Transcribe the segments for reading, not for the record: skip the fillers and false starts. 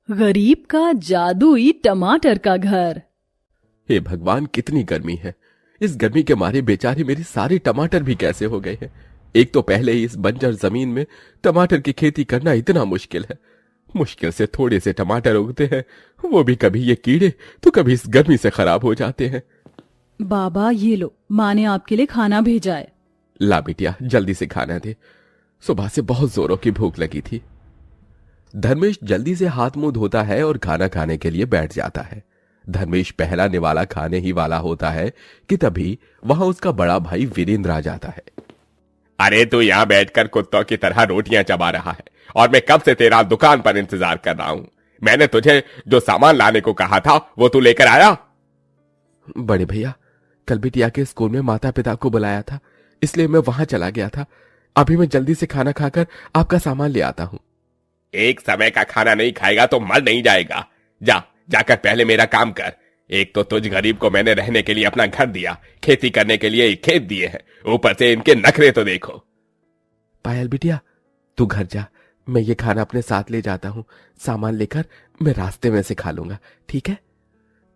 गरीब का जादुई टमाटर का घर। हे भगवान, कितनी गर्मी है। इस गर्मी के मारे बेचारे मेरे सारे टमाटर भी कैसे हो गए हैं। एक तो पहले ही इस बंजर जमीन में टमाटर की खेती करना इतना मुश्किल है। मुश्किल से थोड़े से टमाटर उगते हैं, वो भी कभी ये कीड़े तो कभी इस गर्मी से खराब हो जाते हैं। बाबा ये लो, माँ ने आपके लिए खाना भेजा है। ला बिटिया, जल्दी से खाना दे, सुबह से बहुत जोरों की भूख लगी थी। धर्मेश जल्दी से हाथ मुंह धोता है और खाना खाने के लिए बैठ जाता है। धर्मेश पहला निवाला खाने ही वाला होता है कि तभी वहां उसका बड़ा भाई वीरेंद्र आ जाता है। अरे तू यहाँ बैठकर कुत्तों की तरह रोटियां चबा रहा है और मैं कब से तेरा दुकान पर इंतजार कर रहा हूं। मैंने तुझे जो सामान लाने को कहा था वो तू लेकर आया? बड़े भैया, कल बिटिया के स्कूल में माता पिता को बुलाया था, इसलिए मैं वहां चला गया था। अभी मैं जल्दी से खाना खाकर आपका सामान ले आता हूं। एक समय का खाना नहीं खाएगा तो मर नहीं जाएगा। जाकर पहले मेरा काम कर। एक तो तुझ गरीब को मैंने रहने के लिए अपना घर दिया, खेती करने के लिए खेत दिए हैं, ऊपर से इनके नखरे तो देखो। पायल बिटिया, तू घर जा, मैं ये खाना अपने साथ ले जाता हूँ। सामान लेकर मैं रास्ते में से खा लूंगा, ठीक है?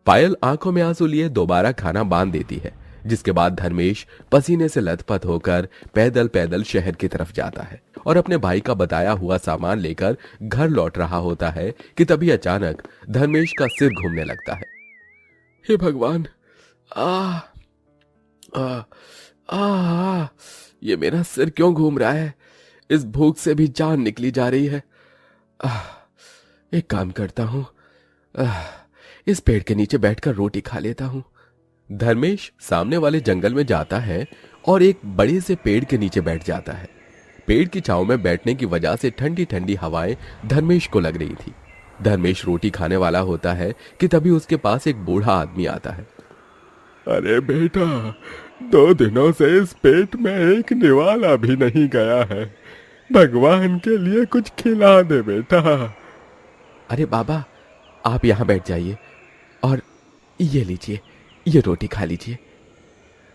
पायल आंखों में आंसू लिए दोबारा खाना बांध देती है, जिसके बाद धर्मेश पसीने से लथपथ होकर पैदल पैदल शहर की तरफ जाता है और अपने भाई का बताया हुआ सामान लेकर घर लौट रहा होता है कि तभी अचानक धर्मेश का सिर घूमने लगता है। हे भगवान, ये मेरा सिर क्यों घूम रहा है? इस भूख से भी जान निकली जा रही है। एक काम करता हूं, इस पेड़ के नीचे बैठकर रोटी खा लेता हूं। धर्मेश सामने वाले जंगल में जाता है और एक बड़े से पेड़ के नीचे बैठ जाता है। पेड़ की छांव में बैठने की वजह से ठंडी ठंडी हवाएं धर्मेश को लग रही थी। धर्मेश रोटी खाने वाला होता है कि तभी उसके पास एक बूढ़ा आदमी आता है। अरे बेटा, 2 दिनों से इस पेट में एक निवाला भी नहीं गया है। भगवान के लिए कुछ खिला दे बेटा। अरे बाबा, आप यहां बैठ जाइए और ये लीजिए, ये रोटी खा लीजिए।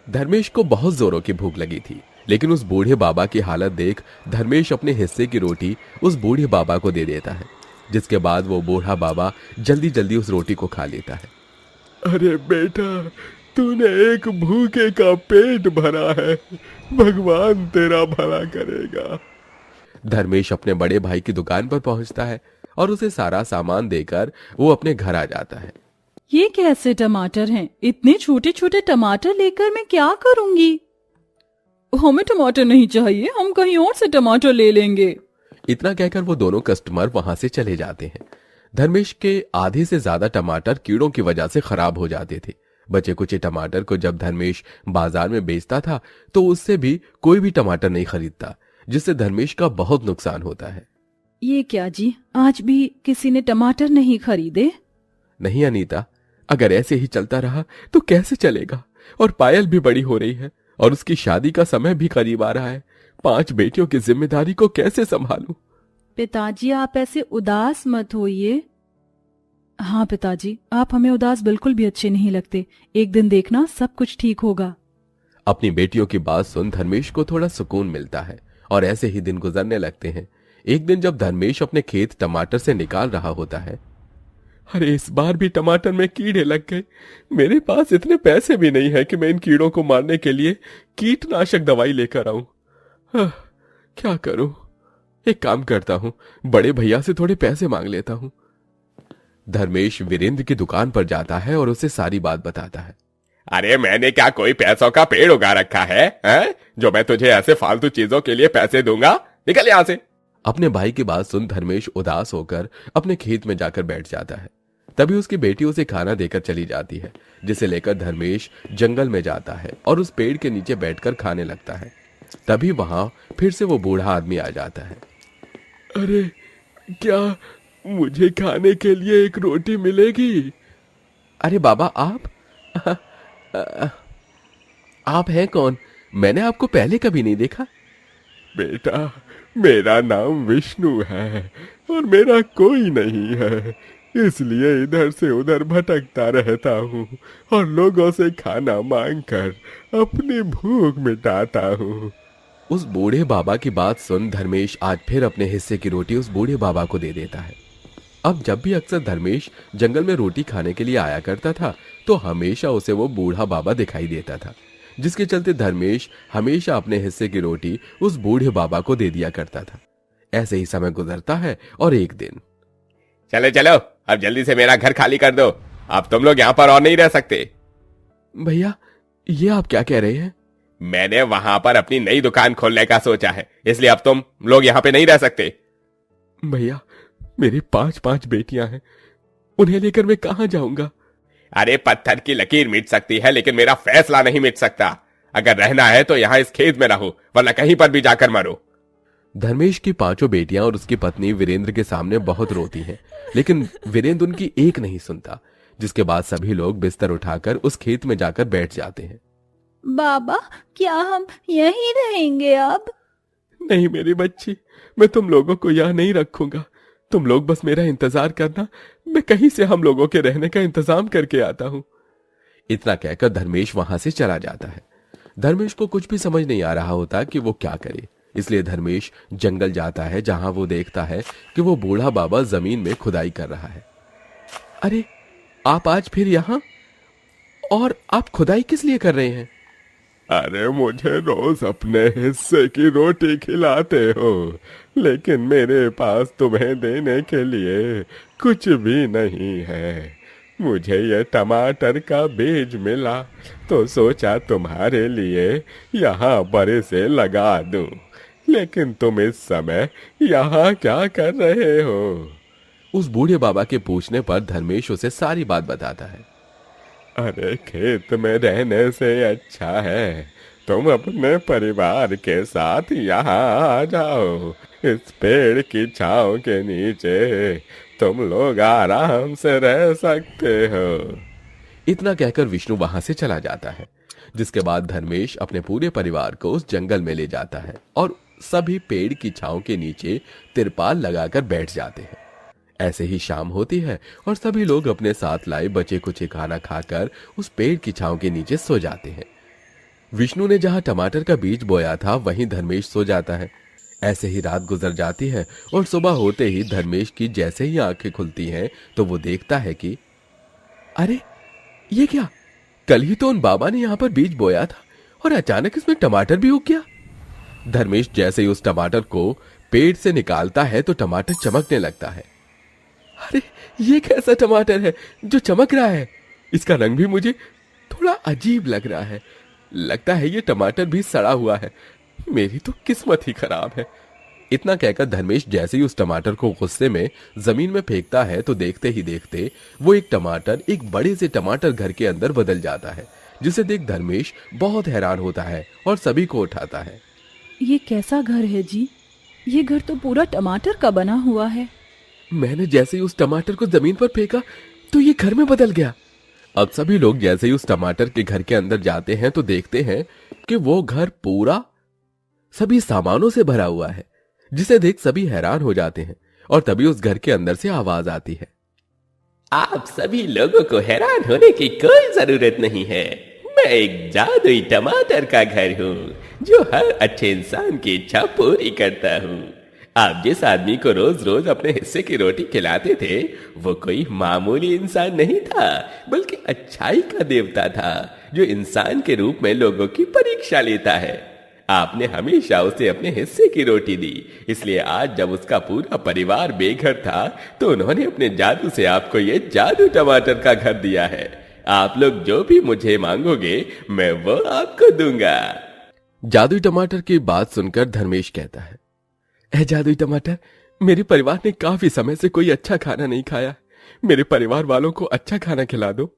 धर्मेश को बहुत जोरों की भूख लगी थी, लेकिन उस बूढ़े बाबा की हालत देख धर्मेश अपने हिस्से की रोटी उस बूढ़े बाबा को दे देता है, जिसके बाद वो बूढ़ा बाबा जल्दी जल्दी उस रोटी को खा लेता है। अरे बेटा, तूने एक भूखे का पेट भरा है, भगवान तेरा भला करेगा। धर्मेश अपने बड़े भाई की दुकान पर पहुंचता है और उसे सारा सामान देकर वो अपने घर आ जाता है। ये कैसे टमाटर हैं? इतने छोटे छोटे टमाटर लेकर मैं क्या करूंगी? हमें टमाटर नहीं चाहिए, हम कहीं और से टमाटर ले लेंगे। इतना कहकर वो दोनों कस्टमर वहां से चले जाते हैं। धर्मेश के आधे से ज्यादा टमाटर कीड़ों की वजह से खराब हो जाते थे। बचे कुछ टमाटर को जब धर्मेश बाजार में बेचता था तो उससे भी कोई भी टमाटर नहीं खरीदता, जिससे धर्मेश का बहुत नुकसान होता है। ये क्या जी, आज भी किसी ने टमाटर नहीं खरीदे? नहीं अनीता, अगर ऐसे ही चलता रहा तो कैसे चलेगा। और पायल भी बड़ी हो रही है और उसकी शादी का समय भी करीब आ रहा है। 5 बेटियों की जिम्मेदारी को कैसे संभालूं? पिताजी, आप ऐसे उदास मत होइए। हाँ पिताजी, आप हमें उदास बिल्कुल भी अच्छे नहीं लगते। एक दिन देखना, सब कुछ ठीक होगा। अपनी बेटियों की बात सुन धर्मेश को थोड़ा सुकून मिलता है और ऐसे ही दिन गुजरने लगते हैं। एक दिन जब धर्मेश अपने खेत टमाटर से निकाल रहा होता है। अरे इस बार भी टमाटर में कीड़े लग गए। मेरे पास इतने पैसे भी नहीं है कि मैं इन कीड़ों को मारने के लिए कीटनाशक दवाई लेकर आऊं। क्या करूं? एक काम करता हूं, बड़े भैया से थोड़े पैसे मांग लेता हूं। धर्मेश वीरेंद्र की दुकान पर जाता है और उसे सारी बात बताता है। अरे मैंने क्या कोई पैसों का पेड़ उगा रखा है जो मैं तुझे ऐसे फालतू चीजों के लिए पैसे दूंगा? निकल यहां से। अपने भाई की बात सुन धर्मेश उदास होकर अपने खेत में जाकर बैठ जाता है। तभी उसकी बेटी उसे खाना देकर चली जाती है, जिसे लेकर धर्मेश जंगल में जाता है और उस पेड़ के नीचे बैठकर खाने लगता है। तभी वहां फिर से वो बूढ़ा आदमी आ जाता है। अरे क्या मुझे खाने के लिए एक रोटी मिलेगी? अरे बाबा, आप हैं कौन? मैंने आपको पहले कभी नहीं देखा। बेटा, मेरा नाम विष्णु है और मेरा कोई नहीं है, इसलिए इधर से उधर भटकता रहता हूँ और लोगों से खाना मांगकर अपनी भूख मिटाता हूँ। उस बूढ़े बाबा की बात सुन धर्मेश आज फिर अपने हिस्से की रोटी उस बूढ़े बाबा को दे देता है। अब जब भी अक्सर धर्मेश जंगल में रोटी खाने के लिए आया करता था तो हमेशा उसे वो बूढ़ा बाबा दिखाई देता था, जिसके चलते धर्मेश हमेशा अपने हिस्से की रोटी उस बूढ़े बाबा को दे दिया करता था। ऐसे ही समय गुजरता है और एक दिन, चलो चलो अब जल्दी से मेरा घर खाली कर दो, अब तुम लोग यहाँ पर और नहीं रह सकते। भैया ये आप क्या कह रहे हैं? मैंने वहां पर अपनी नई दुकान खोलने का सोचा है, इसलिए अब तुम लोग यहाँ पे नहीं रह सकते। भैया मेरी 5 बेटियां हैं, उन्हें लेकर मैं कहां जाऊंगा? अरे पत्थर की लकीर मिट सकती है लेकिन मेरा फैसला नहीं मिट सकता। अगर रहना है तो यहाँ इस खेत में रहो, वरना कहीं पर भी जाकर मरो। धर्मेश की 5 बेटियां और उसकी पत्नी वीरेंद्र के सामने बहुत रोती हैं, लेकिन वीरेंद्र उनकी एक नहीं सुनता, जिसके बाद सभी लोग बिस्तर उठाकर उस खेत में जाकर बैठ जाते हैं। बाबा क्या हम यहीं रहेंगे अब? नहीं मेरी बच्ची, मैं तुम लोगों को यहाँ नहीं रखूंगा, तुम लोग बस मेरा इंतजार करना, मैं कहीं से हम लोगों के रहने का इंतजाम करके आता हूं। इतना कहकर धर्मेश वहां से चला जाता है। धर्मेश को कुछ भी समझ नहीं आ रहा होता कि वो क्या करे, इसलिए धर्मेश जंगल जाता है, जहां वो देखता है कि वो बूढ़ा बाबा जमीन में खुदाई कर रहा है। अरे आप आज फिर यहाँ? और आप खुदाई किस लिए कर रहे हैं? अरे मुझे रोज अपने हिस्से की रोटी खिलाते हो, लेकिन मेरे पास तुम्हें देने के लिए कुछ भी नहीं है। मुझे ये टमाटर का बीज मिला तो सोचा तुम्हारे लिए यहाँ बड़े से लगा दूं, लेकिन तुम इस समय यहाँ क्या कर रहे हो? उस बूढ़े बाबा के पूछने पर धर्मेश उसे सारी बात बताता है। अरे खेत में रहने से अच्छा है तुम अपने परिवार के साथ यहाँ आ जाओ, इस पेड़ की छांव के नीचे तुम लोग आराम से रह सकते हो। इतना कहकर विष्णु वहां से चला जाता है, जिसके बाद धर्मेश अपने पूरे परिवार को उस जंगल में ले जाता है और सभी पेड़ की छांव के नीचे तिरपाल लगाकर बैठ जाते हैं। ऐसे ही शाम होती है और सभी लोग अपने साथ लाए बचे कुछ खाना खाकर उस पेड़ की छांव के नीचे सो जाते हैं। विष्णु ने जहां टमाटर का बीज बोया था वहीं धर्मेश सो जाता है। ऐसे ही रात गुजर जाती है और सुबह होते ही धर्मेश की जैसे ही आंखें खुलती हैं तो वो देखता है कि अरे ये क्या, कल ही तो उन बाबा ने यहाँ पर बीज बोया था और अचानक इसमें टमाटर भी उग गया। धर्मेश जैसे ही उस टमाटर को पेड़ से निकालता है तो टमाटर चमकने लगता है। अरे ये कैसा टमाटर है जो चमक रहा है? इसका रंग भी मुझे थोड़ा अजीब लग रहा है, लगता है ये टमाटर भी सड़ा हुआ है, मेरी तो किस्मत ही खराब है। इतना कहकर धर्मेश जैसे ही उस टमाटर को गुस्से में जमीन में फेंकता है तो देखते ही देखते वो एक टमाटर एक बड़े से टमाटर घर के अंदर बदल जाता है, जिसे देख धर्मेश बहुत हैरान होता है और सभी को उठाता है। ये कैसा घर है जी? ये घर तो पूरा टमाटर का बना हुआ है। मैंने जैसे ही उस टमाटर को जमीन पर फेंका तो ये घर में बदल गया। अब सभी लोग जैसे ही उस टमाटर के घर के अंदर जाते हैं तो देखते हैं कि वो घर पूरा सभी सामानों से भरा हुआ है, जिसे देख सभी हैरान हो जाते हैं और तभी उस घर के अंदर से आवाज आती है। आप सभी लोगों को हैरान होने की कोई जरूरत नहीं है, मैं एक जादुई टमाटर का घर हूँ जो हर अच्छे इंसान की इच्छा पूरी करता हूँ। आप जिस आदमी को रोज रोज अपने हिस्से की रोटी खिलाते थे वो कोई मामूली इंसान नहीं था, बल्कि अच्छाई का देवता था जो इंसान के रूप में लोगों की परीक्षा लेता है। आपने हमेशा उसे अपने हिस्से की रोटी दी, इसलिए आज जब उसका पूरा परिवार बेघर था तो उन्होंने अपने जादू से आपको ये जादू टमाटर का घर दिया है। आप लोग जो भी मुझे मांगोगे मैं वो आपको दूंगा। जादुई टमाटर की बात सुनकर धर्मेश कहता है, ऐ जादुई टमाटर, मेरे परिवार ने काफी समय से कोई अच्छा खाना नहीं खाया, मेरे परिवार वालों को अच्छा खाना खिला दो।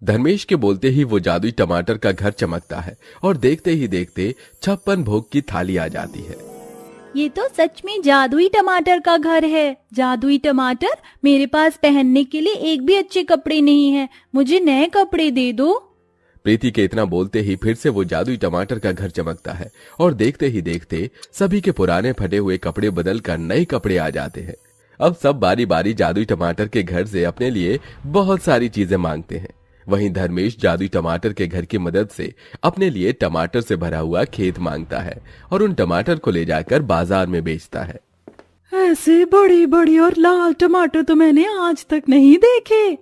धर्मेश के बोलते ही वो जादुई टमाटर का घर चमकता है और देखते ही देखते 56 भोग की थाली आ जाती है। ये तो सच में जादुई टमाटर का घर है। जादुई टमाटर, मेरे पास पहनने के लिए एक भी अच्छे कपड़े नहीं है, मुझे नए कपड़े दे दो। प्रीति के इतना बोलते ही फिर से वो जादुई टमाटर का घर चमकता है और देखते ही देखते सभी के पुराने फटे हुए कपड़े बदलकर नए कपड़े आ जाते हैं। अब सब बारी बारी जादुई टमाटर के घर से अपने लिए बहुत सारी चीजें मांगते हैं। वहीं धर्मेश जादुई टमाटर के घर की मदद से अपने लिए टमाटर से भरा हुआ खेत मांगता है और उन टमाटर को ले जाकर बाजार में बेचता है। ऐसे बड़ी बड़ी और लाल टमाटर तो मैंने आज तक नहीं देखे।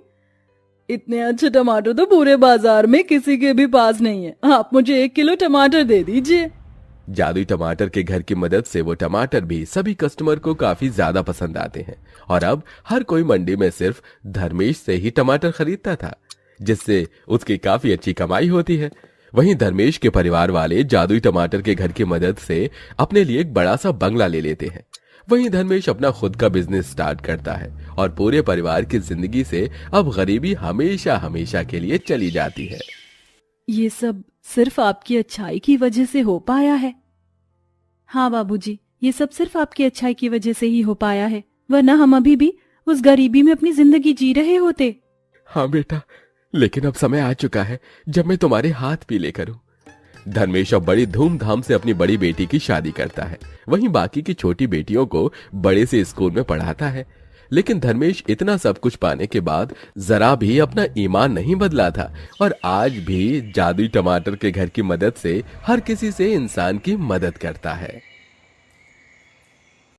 इतने अच्छे टमाटर तो पूरे बाजार में किसी के भी पास नहीं है। आप मुझे 1 किलो टमाटर दे दीजिए। जादुई टमाटर के घर की मदद से वो टमाटर भी सभी कस्टमर को काफी ज्यादा पसंद आते हैं और अब हर कोई मंडी में सिर्फ धर्मेश से ही टमाटर खरीदता था, जिससे उसकी काफी अच्छी कमाई होती है। वहीं धर्मेश के परिवार वाले जादुई टमाटर के घर की मदद से अपने लिए एक बड़ा सा बंगला ले लेते हैं। वहीं धर्मेश अपना खुद का बिजनेस स्टार्ट करता है और पूरे परिवार की जिंदगी से अब गरीबी हमेशा हमेशा के लिए चली जाती है। ये सब सिर्फ आपकी अच्छाई की वजह से हो पाया है। हाँ बाबूजी, ये सब सिर्फ आपकी अच्छाई की वजह से ही हो पाया है, वरना हम अभी भी उस गरीबी में अपनी जिंदगी जी रहे होते। हाँ बेटा, लेकिन अब समय आ चुका है जब मैं तुम्हारे हाथ पीले करूं। धर्मेश अब बड़ी धूमधाम से अपनी बड़ी बेटी की शादी करता है। वहीं बाकी की छोटी बेटियों को बड़े से स्कूल में पढ़ाता है। लेकिन धर्मेश इतना सब कुछ पाने के बाद जरा भी अपना ईमान नहीं बदला था और आज भी जादुई टमाटर के घर की मदद से हर किसी से इंसान की मदद करता है।